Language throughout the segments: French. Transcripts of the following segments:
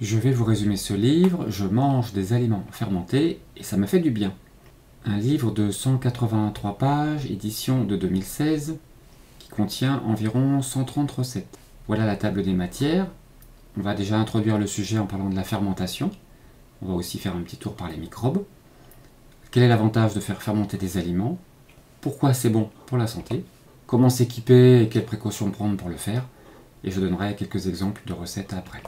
Je vais vous résumer ce livre, je mange des aliments fermentés et ça me fait du bien. Un livre de 183 pages, édition de 2016, qui contient environ 130 recettes. Voilà la table des matières. On va déjà introduire le sujet en parlant de la fermentation. On va aussi faire un petit tour par les microbes. Quel est l'avantage de faire fermenter des aliments? Pourquoi c'est bon pour la santé? Comment s'équiper et quelles précautions prendre pour le faire? Et je donnerai quelques exemples de recettes après.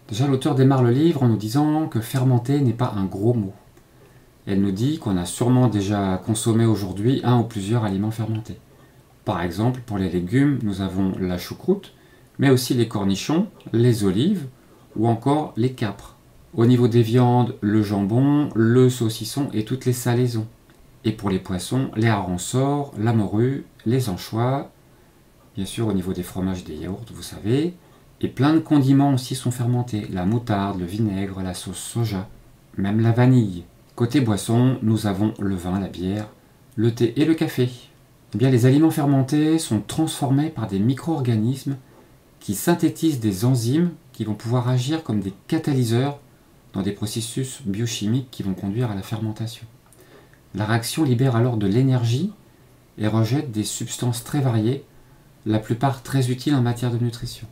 Déjà, l'auteur démarre le livre en nous disant que fermenter n'est pas un gros mot. Elle nous dit qu'on a sûrement déjà consommé aujourd'hui un ou plusieurs aliments fermentés. Par exemple, pour les légumes, nous avons la choucroute, mais aussi les cornichons, les olives ou encore les capres. Au niveau des viandes, le jambon, le saucisson et toutes les salaisons. Et pour les poissons, les harengs-sors, la morue, les anchois, bien sûr au niveau des fromages et des yaourts, vous savez. Et plein de condiments aussi sont fermentés, la moutarde, le vinaigre, la sauce soja, même la vanille. Côté boisson, nous avons le vin, la bière, le thé et le café. Eh bien, les aliments fermentés sont transformés par des micro-organismes qui synthétisent des enzymes qui vont pouvoir agir comme des catalyseurs dans des processus biochimiques qui vont conduire à la fermentation. La réaction libère alors de l'énergie et rejette des substances très variées, la plupart très utiles en matière de nutrition.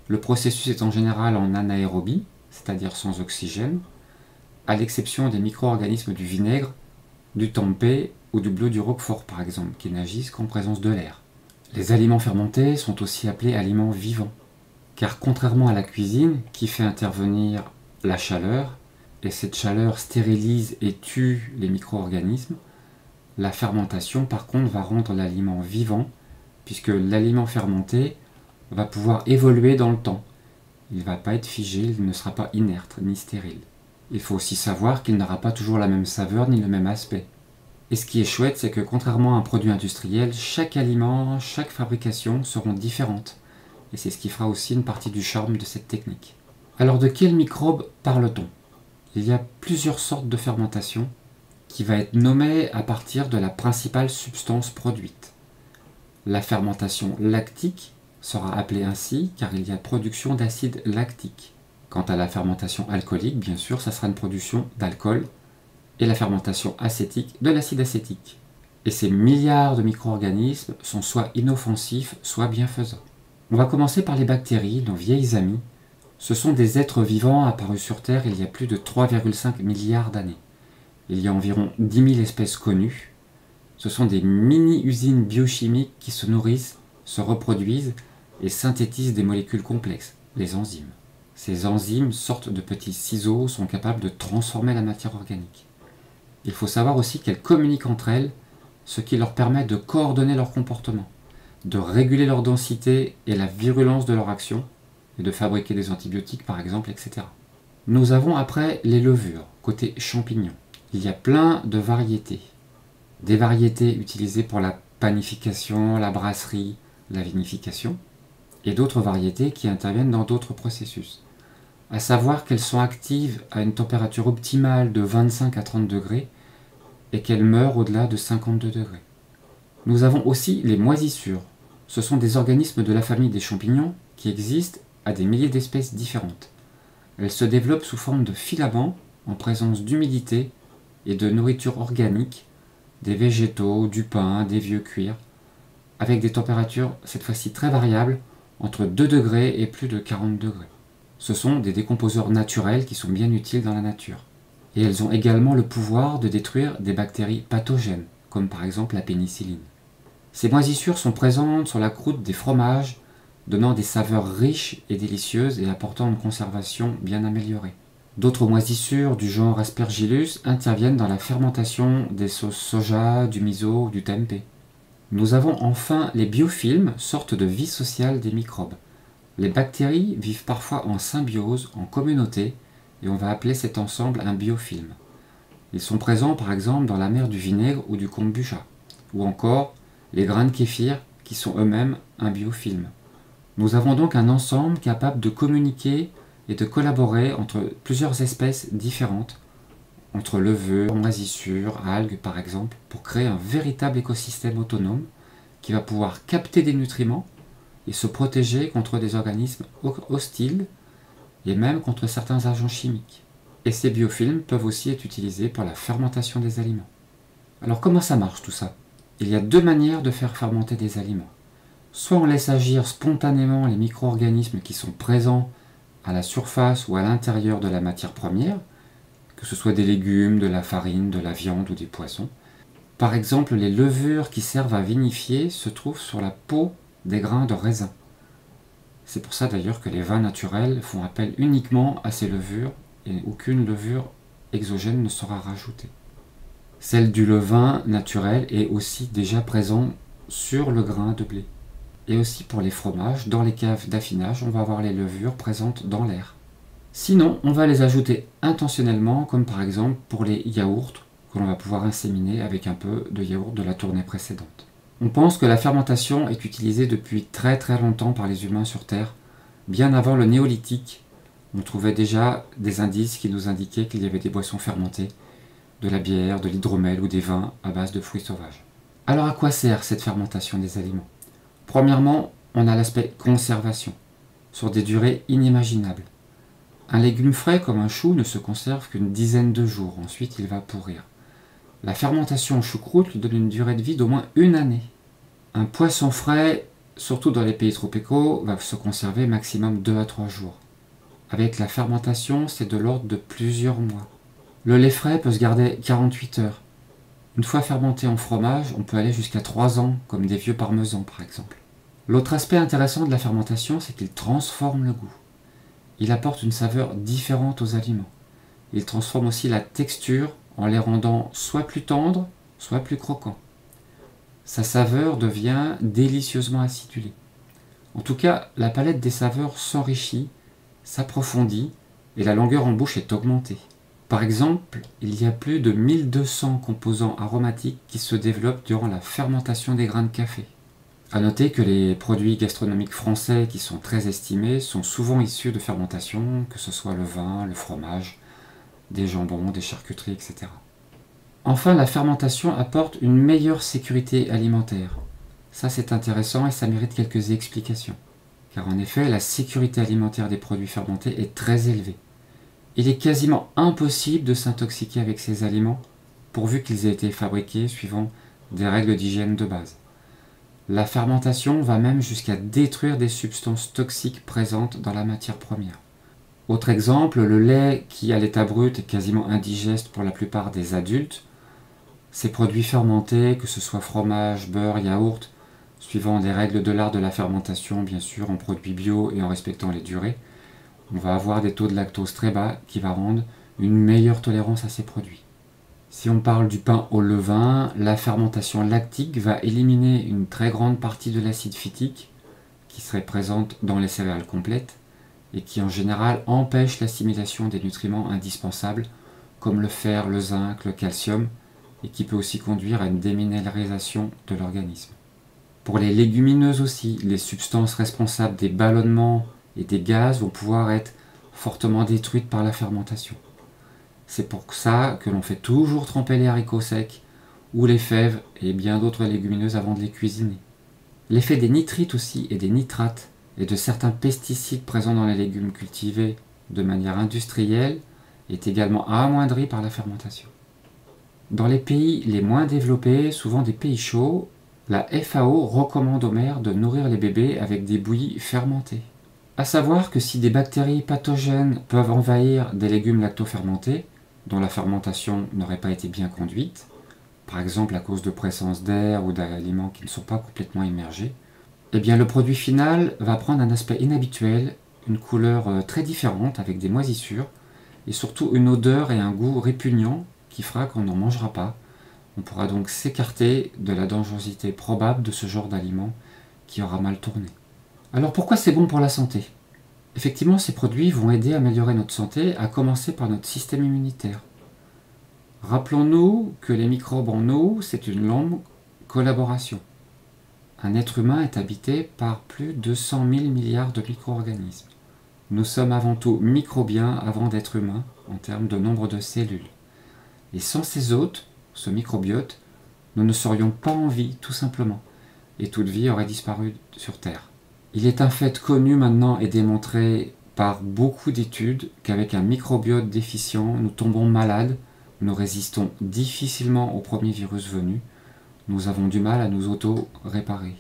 Le processus est en général en anaérobie, c'est-à-dire sans oxygène, à l'exception des micro-organismes du vinaigre, du tempeh ou du bleu du roquefort par exemple, qui n'agissent qu'en présence de l'air. Les aliments fermentés sont aussi appelés aliments vivants, car contrairement à la cuisine, qui fait intervenir la chaleur, et cette chaleur stérilise et tue les micro-organismes, la fermentation par contre va rendre l'aliment vivant, puisque l'aliment fermenté va pouvoir évoluer dans le temps. Il ne va pas être figé, il ne sera pas inerte ni stérile. Il faut aussi savoir qu'il n'aura pas toujours la même saveur ni le même aspect. Et ce qui est chouette, c'est que contrairement à un produit industriel, chaque aliment, chaque fabrication seront différentes. Et c'est ce qui fera aussi une partie du charme de cette technique. Alors de quels microbes parle-t-on? Il y a plusieurs sortes de fermentation qui va être nommée à partir de la principale substance produite. La fermentation lactique sera appelée ainsi car il y a production d'acide lactique. Quant à la fermentation alcoolique, bien sûr, ça sera une production d'alcool, et la fermentation acétique de l'acide acétique. Et ces milliards de micro-organismes sont soit inoffensifs, soit bienfaisants. On va commencer par les bactéries, nos vieilles amies. Ce sont des êtres vivants apparus sur Terre il y a plus de 3,5 milliards d'années. Il y a environ 10 000 espèces connues. Ce sont des mini-usines biochimiques qui se nourrissent, se reproduisent et synthétisent des molécules complexes, les enzymes. Ces enzymes, sortes de petits ciseaux, sont capables de transformer la matière organique. Il faut savoir aussi qu'elles communiquent entre elles, ce qui leur permet de coordonner leur comportement, de réguler leur densité et la virulence de leur action, et de fabriquer des antibiotiques par exemple, etc. Nous avons après les levures, côté champignons. Il y a plein de variétés. Des variétés utilisées pour la panification, la brasserie, la vinification, et d'autres variétés qui interviennent dans d'autres processus. À savoir qu'elles sont actives à une température optimale de 25 à 30 degrés et qu'elles meurent au-delà de 52 degrés. Nous avons aussi les moisissures. Ce sont des organismes de la famille des champignons qui existent à des milliers d'espèces différentes. Elles se développent sous forme de filaments en présence d'humidité et de nourriture organique, des végétaux, du pain, des vieux cuirs, avec des températures cette fois-ci très variables, entre 2 degrés et plus de 40 degrés. Ce sont des décomposeurs naturels qui sont bien utiles dans la nature. Et elles ont également le pouvoir de détruire des bactéries pathogènes, comme par exemple la pénicilline. Ces moisissures sont présentes sur la croûte des fromages, donnant des saveurs riches et délicieuses et apportant une conservation bien améliorée. D'autres moisissures du genre Aspergillus interviennent dans la fermentation des sauces soja, du miso ou du tempeh. Nous avons enfin les biofilms, sorte de vie sociale des microbes. Les bactéries vivent parfois en symbiose, en communauté, et on va appeler cet ensemble un biofilm. Ils sont présents par exemple dans la mer du vinaigre ou du kombucha, ou encore les grains de kéfir qui sont eux-mêmes un biofilm. Nous avons donc un ensemble capable de communiquer et de collaborer entre plusieurs espèces différentes, entre levures, moisissures, algues par exemple, pour créer un véritable écosystème autonome qui va pouvoir capter des nutriments et se protéger contre des organismes hostiles et même contre certains agents chimiques. Et ces biofilms peuvent aussi être utilisés pour la fermentation des aliments. Alors comment ça marche tout ça? Il y a deux manières de faire fermenter des aliments. Soit on laisse agir spontanément les micro-organismes qui sont présents à la surface ou à l'intérieur de la matière première, que ce soit des légumes, de la farine, de la viande ou des poissons. Par exemple, les levures qui servent à vinifier se trouvent sur la peau des grains de raisin. C'est pour ça d'ailleurs que les vins naturels font appel uniquement à ces levures et aucune levure exogène ne sera rajoutée. Celle du levain naturel est aussi déjà présente sur le grain de blé. Et aussi pour les fromages, dans les caves d'affinage, on va avoir les levures présentes dans l'air. Sinon, on va les ajouter intentionnellement, comme par exemple pour les yaourts, que l'on va pouvoir inséminer avec un peu de yaourt de la tournée précédente. On pense que la fermentation est utilisée depuis très très longtemps par les humains sur Terre. Bien avant le néolithique, on trouvait déjà des indices qui nous indiquaient qu'il y avait des boissons fermentées, de la bière, de l'hydromel ou des vins à base de fruits sauvages. Alors à quoi sert cette fermentation des aliments? Premièrement, on a l'aspect conservation, sur des durées inimaginables. Un légume frais comme un chou ne se conserve qu'une dizaine de jours, ensuite il va pourrir. La fermentation en choucroute lui donne une durée de vie d'au moins une année. Un poisson frais, surtout dans les pays tropicaux, va se conserver maximum 2 à 3 jours. Avec la fermentation, c'est de l'ordre de plusieurs mois. Le lait frais peut se garder 48 heures. Une fois fermenté en fromage, on peut aller jusqu'à 3 ans, comme des vieux parmesans par exemple. L'autre aspect intéressant de la fermentation, c'est qu'il transforme le goût. Il apporte une saveur différente aux aliments. Il transforme aussi la texture en les rendant soit plus tendres, soit plus croquants. Sa saveur devient délicieusement acidulée. En tout cas, la palette des saveurs s'enrichit, s'approfondit et la longueur en bouche est augmentée. Par exemple, il y a plus de 1200 composants aromatiques qui se développent durant la fermentation des grains de café. A noter que les produits gastronomiques français qui sont très estimés sont souvent issus de fermentation, que ce soit le vin, le fromage, des jambons, des charcuteries, etc. Enfin, la fermentation apporte une meilleure sécurité alimentaire. Ça c'est intéressant et ça mérite quelques explications. Car en effet, la sécurité alimentaire des produits fermentés est très élevée. Il est quasiment impossible de s'intoxiquer avec ces aliments, pourvu qu'ils aient été fabriqués suivant des règles d'hygiène de base. La fermentation va même jusqu'à détruire des substances toxiques présentes dans la matière première. Autre exemple, le lait qui à l'état brut est quasiment indigeste pour la plupart des adultes. Ces produits fermentés, que ce soit fromage, beurre, yaourt, suivant les règles de l'art de la fermentation, bien sûr, en produits bio et en respectant les durées, on va avoir des taux de lactose très bas qui va rendre une meilleure tolérance à ces produits. Si on parle du pain au levain, la fermentation lactique va éliminer une très grande partie de l'acide phytique qui serait présente dans les céréales complètes et qui en général empêche l'assimilation des nutriments indispensables comme le fer, le zinc, le calcium et qui peut aussi conduire à une déminéralisation de l'organisme. Pour les légumineuses aussi, les substances responsables des ballonnements et des gaz vont pouvoir être fortement détruites par la fermentation. C'est pour ça que l'on fait toujours tremper les haricots secs ou les fèves et bien d'autres légumineuses avant de les cuisiner. L'effet des nitrites aussi et des nitrates et de certains pesticides présents dans les légumes cultivés de manière industrielle est également amoindri par la fermentation. Dans les pays les moins développés, souvent des pays chauds, la FAO recommande aux mères de nourrir les bébés avec des bouillies fermentées. À savoir que si des bactéries pathogènes peuvent envahir des légumes lactofermentés, dont la fermentation n'aurait pas été bien conduite, par exemple à cause de présence d'air ou d'aliments qui ne sont pas complètement immergés, eh bien le produit final va prendre un aspect inhabituel, une couleur très différente avec des moisissures, et surtout une odeur et un goût répugnant qui fera qu'on n'en mangera pas. On pourra donc s'écarter de la dangerosité probable de ce genre d'aliment qui aura mal tourné. Alors pourquoi c'est bon pour la santé? Effectivement, ces produits vont aider à améliorer notre santé, à commencer par notre système immunitaire. Rappelons-nous que les microbes en nous, c'est une longue collaboration. Un être humain est habité par plus de 100 000 milliards de micro-organismes. Nous sommes avant tout microbiens avant d'être humains en termes de nombre de cellules. Et sans ces hôtes, ce microbiote, nous ne serions pas en vie, tout simplement, et toute vie aurait disparu sur Terre. Il est un fait connu maintenant et démontré par beaucoup d'études qu'avec un microbiote déficient, nous tombons malades, nous résistons difficilement aux premiers virus venus, nous avons du mal à nous auto-réparer.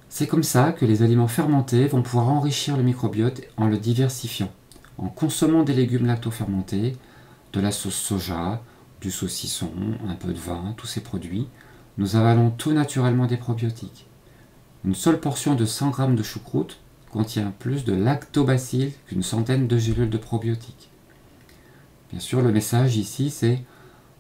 C'est comme ça que les aliments fermentés vont pouvoir enrichir le microbiote en le diversifiant. En consommant des légumes lactofermentés, de la sauce soja, du saucisson, un peu de vin, tous ces produits, nous avalons tout naturellement des probiotiques. Une seule portion de 100 g de choucroute contient plus de lactobacilles qu'une centaine de gélules de probiotiques. Bien sûr, le message ici, c'est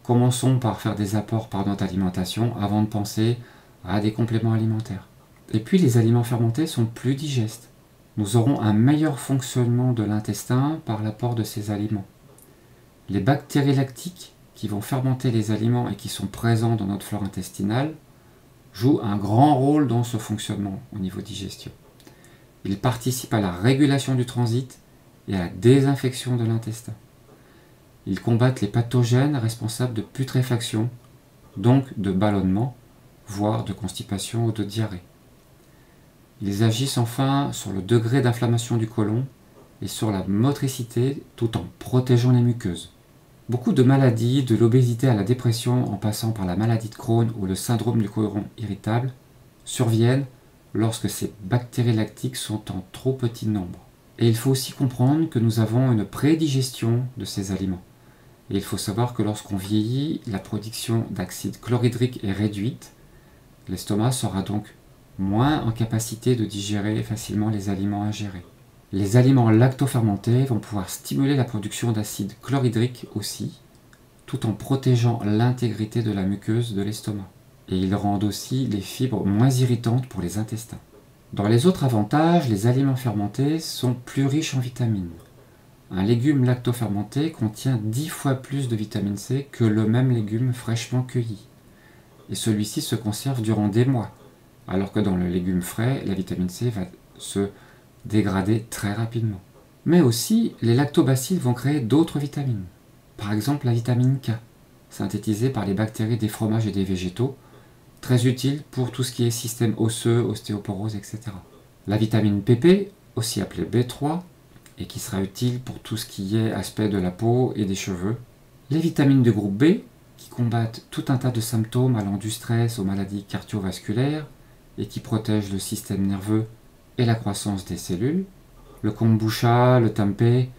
commençons par faire des apports par notre alimentation avant de penser à des compléments alimentaires. Et puis, les aliments fermentés sont plus digestes. Nous aurons un meilleur fonctionnement de l'intestin par l'apport de ces aliments. Les bactéries lactiques qui vont fermenter les aliments et qui sont présents dans notre flore intestinale jouent un grand rôle dans ce fonctionnement au niveau digestion. Ils participent à la régulation du transit et à la désinfection de l'intestin. Ils combattent les pathogènes responsables de putréfaction, donc de ballonnement, voire de constipation ou de diarrhée. Ils agissent enfin sur le degré d'inflammation du côlon et sur la motricité tout en protégeant les muqueuses. Beaucoup de maladies, de l'obésité à la dépression en passant par la maladie de Crohn ou le syndrome du côlon irritable, surviennent lorsque ces bactéries lactiques sont en trop petit nombre. Et il faut aussi comprendre que nous avons une prédigestion de ces aliments. Et il faut savoir que lorsqu'on vieillit, la production d'acide chlorhydrique est réduite. L'estomac sera donc moins en capacité de digérer facilement les aliments ingérés. Les aliments lactofermentés vont pouvoir stimuler la production d'acide chlorhydrique aussi, tout en protégeant l'intégrité de la muqueuse de l'estomac. Et ils rendent aussi les fibres moins irritantes pour les intestins. Dans les autres avantages, les aliments fermentés sont plus riches en vitamines. Un légume lactofermenté contient 10 fois plus de vitamine C que le même légume fraîchement cueilli. Et celui-ci se conserve durant des mois, alors que dans le légume frais, la vitamine C va se dégrader très rapidement. Mais aussi, les lactobacilles vont créer d'autres vitamines. Par exemple, la vitamine K, synthétisée par les bactéries des fromages et des végétaux, très utile pour tout ce qui est système osseux, ostéoporose, etc. La vitamine PP, aussi appelée B3, et qui sera utile pour tout ce qui est aspect de la peau et des cheveux. Les vitamines de groupe B, qui combattent tout un tas de symptômes allant du stress aux maladies cardiovasculaires et qui protègent le système nerveux et la croissance des cellules. Le kombucha, le tempeh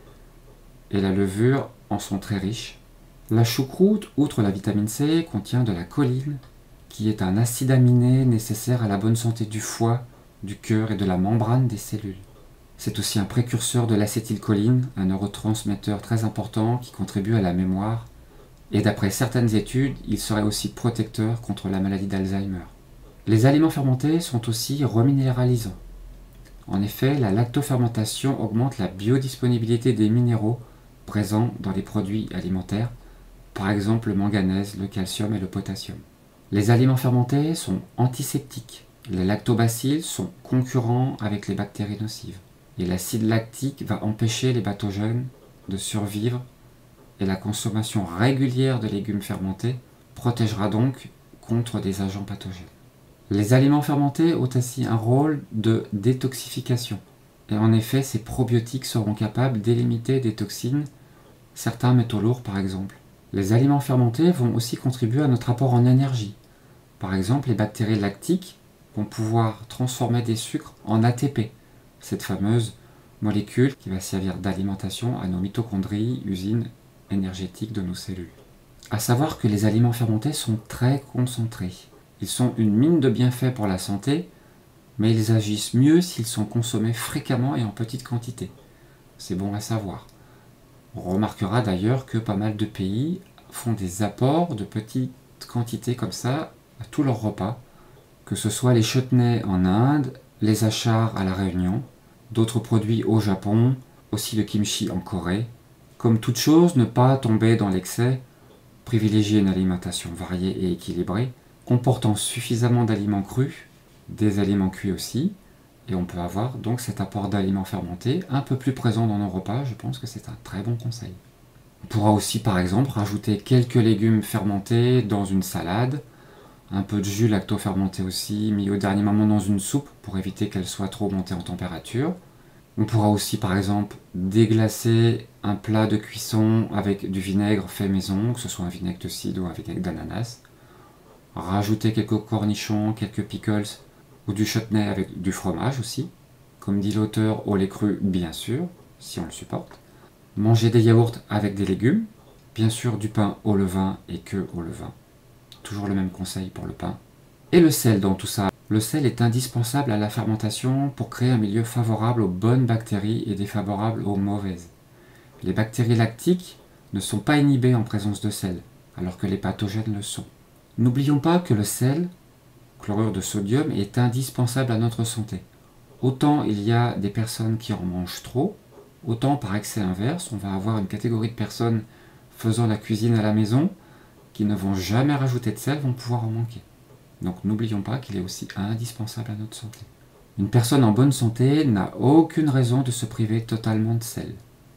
et la levure en sont très riches. La choucroute, outre la vitamine C, contient de la choline, qui est un acide aminé nécessaire à la bonne santé du foie, du cœur et de la membrane des cellules. C'est aussi un précurseur de l'acétylcholine, un neurotransmetteur très important qui contribue à la mémoire. Et d'après certaines études, il serait aussi protecteur contre la maladie d'Alzheimer. Les aliments fermentés sont aussi reminéralisants. En effet, la lactofermentation augmente la biodisponibilité des minéraux présents dans les produits alimentaires, par exemple le manganèse, le calcium et le potassium. Les aliments fermentés sont antiseptiques. Les lactobacilles sont concurrents avec les bactéries nocives. Et l'acide lactique va empêcher les pathogènes de survivre et la consommation régulière de légumes fermentés protégera donc contre des agents pathogènes. Les aliments fermentés ont aussi un rôle de détoxification. Et en effet, ces probiotiques seront capables d'éliminer des toxines, certains métaux lourds par exemple. Les aliments fermentés vont aussi contribuer à notre apport en énergie. Par exemple, les bactéries lactiques vont pouvoir transformer des sucres en ATP, cette fameuse molécule qui va servir d'alimentation à nos mitochondries, usines énergétiques de nos cellules. À savoir que les aliments fermentés sont très concentrés. Ils sont une mine de bienfaits pour la santé, mais ils agissent mieux s'ils sont consommés fréquemment et en petite quantité. C'est bon à savoir. On remarquera d'ailleurs que pas mal de pays font des apports de petites quantités comme ça à tous leurs repas, que ce soit les chutneys en Inde, les achars à la Réunion, d'autres produits au Japon, aussi le kimchi en Corée. Comme toute chose, ne pas tomber dans l'excès, privilégier une alimentation variée et équilibrée, comportant suffisamment d'aliments crus, des aliments cuits aussi, et on peut avoir donc cet apport d'aliments fermentés un peu plus présent dans nos repas. Je pense que c'est un très bon conseil. On pourra aussi par exemple rajouter quelques légumes fermentés dans une salade, un peu de jus lacto-fermenté aussi, mis au dernier moment dans une soupe pour éviter qu'elle soit trop montée en température. On pourra aussi par exemple déglacer un plat de cuisson avec du vinaigre fait maison, que ce soit un vinaigre de cidre ou un vinaigre d'ananas. Rajouter quelques cornichons, quelques pickles ou du chutney avec du fromage aussi. Comme dit l'auteur, au lait cru bien sûr, si on le supporte. Manger des yaourts avec des légumes. Bien sûr du pain au levain et que au levain. Toujours le même conseil pour le pain. Et le sel dans tout ça. Le sel est indispensable à la fermentation pour créer un milieu favorable aux bonnes bactéries et défavorable aux mauvaises. Les bactéries lactiques ne sont pas inhibées en présence de sel, alors que les pathogènes le sont. N'oublions pas que le sel, chlorure de sodium, est indispensable à notre santé. Autant il y a des personnes qui en mangent trop, autant par excès inverse, on va avoir une catégorie de personnes faisant la cuisine à la maison qui ne vont jamais rajouter de sel, vont pouvoir en manquer. Donc n'oublions pas qu'il est aussi indispensable à notre santé. Une personne en bonne santé n'a aucune raison de se priver totalement de sel.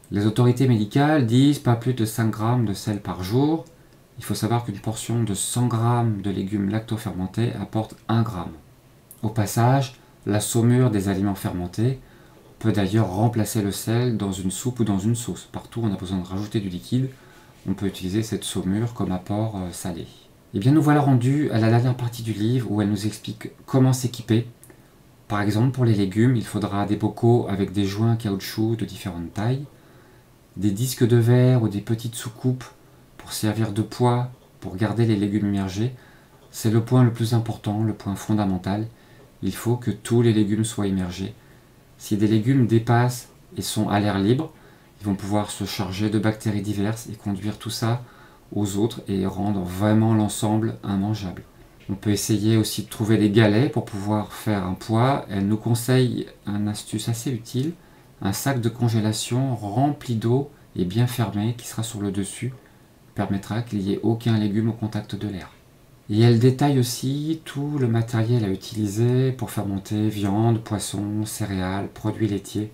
Les autorités médicales disent pas plus de 5 grammes de sel par jour. Il faut savoir qu'une portion de 100 grammes de légumes lactofermentés apporte 1 gramme. Au passage, la saumure des aliments fermentés peut d'ailleurs remplacer le sel dans une soupe ou dans une sauce. Partout où on a besoin de rajouter du liquide, on peut utiliser cette saumure comme apport salé. Et bien nous voilà rendus à la dernière partie du livre où elle nous explique comment s'équiper. Par exemple, pour les légumes, il faudra des bocaux avec des joints caoutchouc de différentes tailles, des disques de verre ou des petites soucoupes pour servir de poids, pour garder les légumes immergés. C'est le point le plus important, le point fondamental. Il faut que tous les légumes soient immergés. Si des légumes dépassent et sont à l'air libre, ils vont pouvoir se charger de bactéries diverses et conduire tout ça aux autres et rendre vraiment l'ensemble immangeable. On peut essayer aussi de trouver des galets pour pouvoir faire un poids. Elle nous conseille une astuce assez utile, un sac de congélation rempli d'eau et bien fermé qui sera sur le dessus, permettra qu'il n'y ait aucun légume au contact de l'air. Et elle détaille aussi tout le matériel à utiliser pour fermenter viande, poisson, céréales, produits laitiers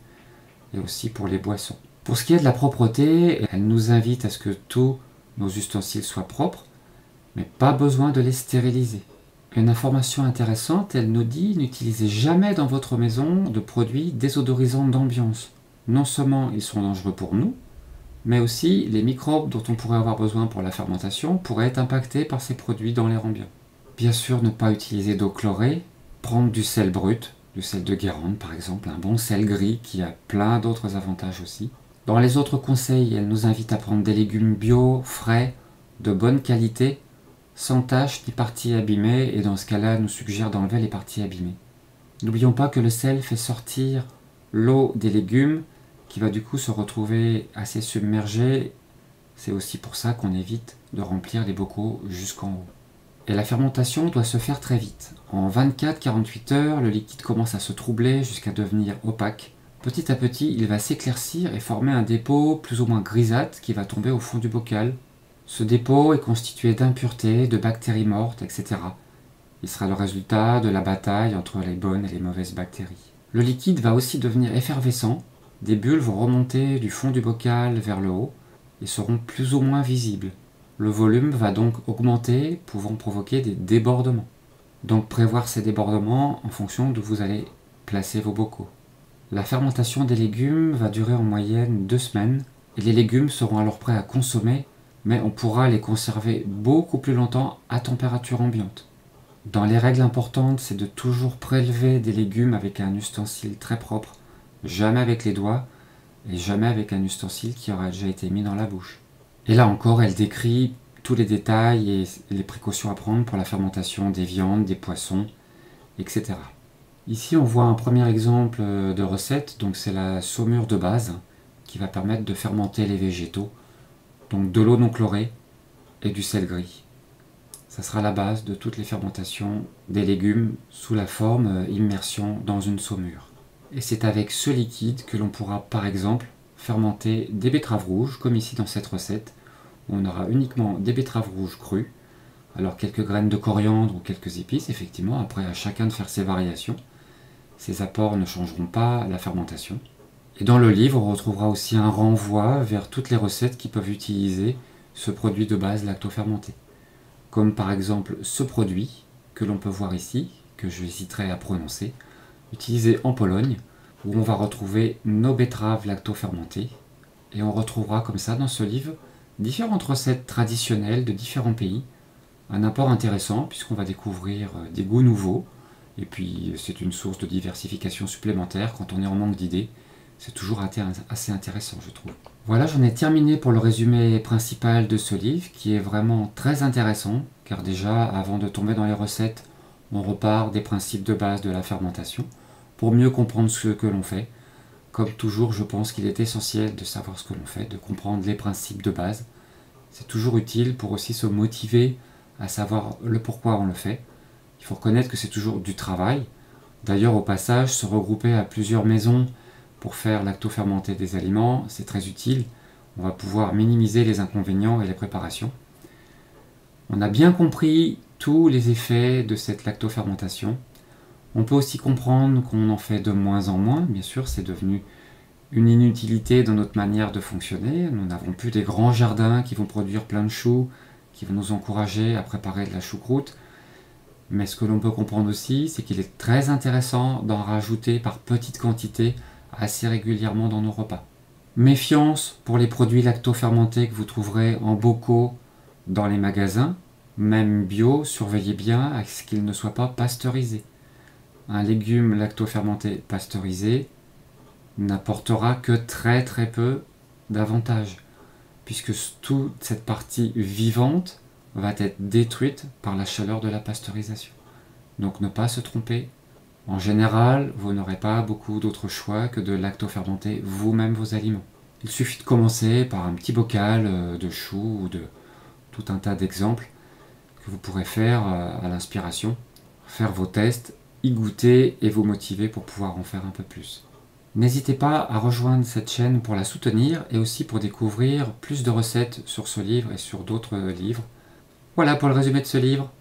et aussi pour les boissons. Pour ce qui est de la propreté, elle nous invite à ce que tous nos ustensiles soient propres, mais pas besoin de les stériliser. Une information intéressante, elle nous dit n'utilisez jamais dans votre maison de produits désodorisants d'ambiance. Non seulement ils sont dangereux pour nous, mais aussi les microbes dont on pourrait avoir besoin pour la fermentation pourraient être impactés par ces produits dans l'air ambiant. Bien sûr, ne pas utiliser d'eau chlorée, prendre du sel brut, du sel de Guérande par exemple, un bon sel gris qui a plein d'autres avantages aussi. Dans les autres conseils, elle nous invite à prendre des légumes bio, frais, de bonne qualité, sans taches ni parties abîmées, et dans ce cas-là, elle nous suggère d'enlever les parties abîmées. N'oublions pas que le sel fait sortir l'eau des légumes, qui va du coup se retrouver assez submergée. C'est aussi pour ça qu'on évite de remplir les bocaux jusqu'en haut. Et la fermentation doit se faire très vite. En 24-48 heures, le liquide commence à se troubler jusqu'à devenir opaque. Petit à petit, il va s'éclaircir et former un dépôt plus ou moins grisâtre qui va tomber au fond du bocal. Ce dépôt est constitué d'impuretés, de bactéries mortes, etc. Il sera le résultat de la bataille entre les bonnes et les mauvaises bactéries. Le liquide va aussi devenir effervescent. Des bulles vont remonter du fond du bocal vers le haut et seront plus ou moins visibles. Le volume va donc augmenter, pouvant provoquer des débordements. Donc prévoir ces débordements en fonction d'où vous allez placer vos bocaux. La fermentation des légumes va durer en moyenne 2 semaines et les légumes seront alors prêts à consommer, mais on pourra les conserver beaucoup plus longtemps à température ambiante. Dans les règles importantes, c'est de toujours prélever des légumes avec un ustensile très propre, jamais avec les doigts et jamais avec un ustensile qui aura déjà été mis dans la bouche. Et là encore, elle décrit tous les détails et les précautions à prendre pour la fermentation des viandes, des poissons, etc. Ici, on voit un premier exemple de recette, donc c'est la saumure de base qui va permettre de fermenter les végétaux, donc de l'eau non chlorée et du sel gris. Ça sera la base de toutes les fermentations des légumes sous la forme immersion dans une saumure. Et c'est avec ce liquide que l'on pourra par exemple fermenter des betteraves rouges, comme ici dans cette recette, où on aura uniquement des betteraves rouges crues, alors quelques graines de coriandre ou quelques épices, effectivement, après à chacun de faire ses variations. Ces apports ne changeront pas la fermentation. Et dans le livre, on retrouvera aussi un renvoi vers toutes les recettes qui peuvent utiliser ce produit de base lactofermenté. Comme par exemple ce produit que l'on peut voir ici, que je hésiterai à prononcer, utilisé en Pologne où on va retrouver nos betteraves lacto-fermentées. Et on retrouvera comme ça dans ce livre différentes recettes traditionnelles de différents pays. Un apport intéressant puisqu'on va découvrir des goûts nouveaux. Et puis c'est une source de diversification supplémentaire quand on est en manque d'idées. C'est toujours assez intéressant, je trouve. Voilà, j'en ai terminé pour le résumé principal de ce livre qui est vraiment très intéressant car déjà, avant de tomber dans les recettes, on repart des principes de base de la fermentation pour mieux comprendre ce que l'on fait. Comme toujours, je pense qu'il est essentiel de savoir ce que l'on fait, de comprendre les principes de base. C'est toujours utile pour aussi se motiver à savoir le pourquoi on le fait. Il faut reconnaître que c'est toujours du travail. D'ailleurs, au passage, se regrouper à plusieurs maisons pour faire lacto-fermenter des aliments, c'est très utile. On va pouvoir minimiser les inconvénients et les préparations. On a bien compris tous les effets de cette lacto-fermentation. On peut aussi comprendre qu'on en fait de moins en moins. Bien sûr, c'est devenu une inutilité dans notre manière de fonctionner. Nous n'avons plus des grands jardins qui vont produire plein de choux, qui vont nous encourager à préparer de la choucroute. Mais ce que l'on peut comprendre aussi, c'est qu'il est très intéressant d'en rajouter par petites quantités assez régulièrement dans nos repas. Méfiance pour les produits lacto-fermentés que vous trouverez en bocaux dans les magasins, même bio, surveillez bien à ce qu'ils ne soient pas pasteurisés. Un légume lacto-fermenté pasteurisé n'apportera que très très peu d'avantages, puisque toute cette partie vivante va être détruite par la chaleur de la pasteurisation. Donc ne pas se tromper. En général, vous n'aurez pas beaucoup d'autres choix que de lacto-fermenter vous-même vos aliments. Il suffit de commencer par un petit bocal de choux ou de tout un tas d'exemples que vous pourrez faire à l'inspiration, faire vos tests, y goûter et vous motiver pour pouvoir en faire un peu plus. N'hésitez pas à rejoindre cette chaîne pour la soutenir et aussi pour découvrir plus de recettes sur ce livre et sur d'autres livres. Voilà pour le résumé de ce livre.